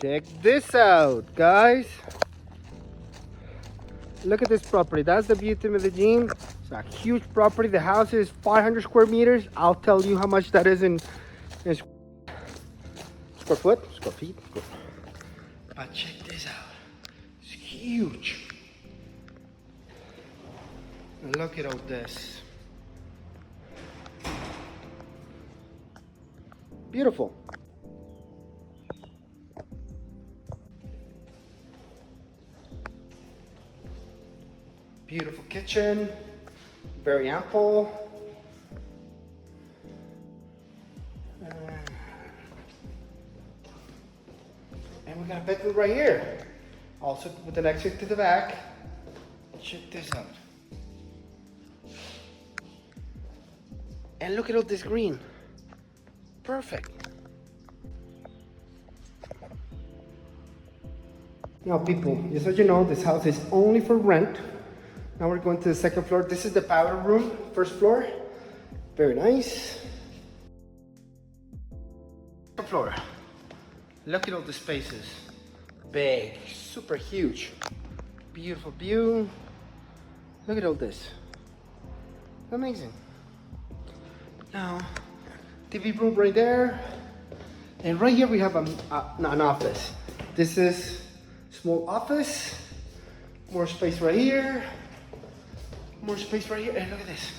Check this out, guys. Look at this property. That's the view to Medellin. It's a huge property. The house is 500 square meters. I'll tell you how much that is in square foot, square feet. But check this out. It's huge. And look at all this. Beautiful. Beautiful kitchen, very ample. And we got a bedroom right here. Also with an exit to the back. Check this out. And look at all this green. Perfect. Now people, just so you know, this house is only for rent. Now we're going to the second floor. This is the powder room, first floor. Very nice. Second floor. Look at all the spaces. Big, super huge. Beautiful view. Look at all this. Amazing. Now, TV room right there. And right here we have an office. This is small office. More space right here. More space right here, and look at this.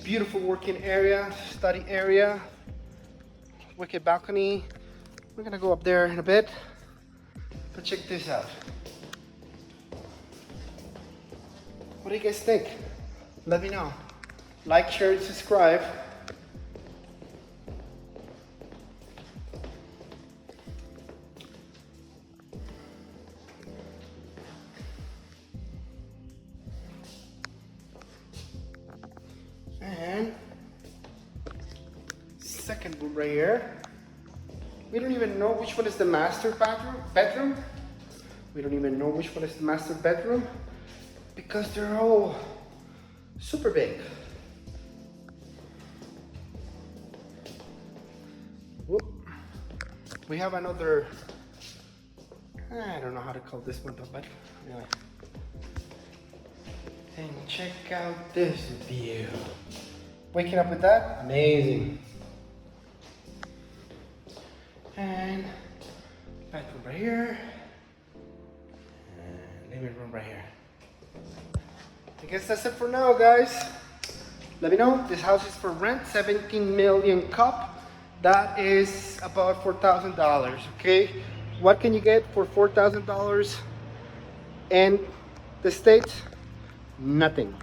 Beautiful working area, study area, wicked balcony. We're gonna go up there in a bit, but check this out. What do you guys think? Let me know. Like, share, and subscribe. And second room right here. We don't even know which one is the master bedroom. We don't even know which one is the master bedroom because they're all super big. Whoop. We have another, I don't know how to call this one though, but anyway. And check out this view. Waking up with that, amazing. And bathroom right here. And living room right here. I guess that's it for now, guys. Let me know. This house is for rent, 17 million cup. That is about $4,000, okay? What can you get for $4,000 in the States? Nothing.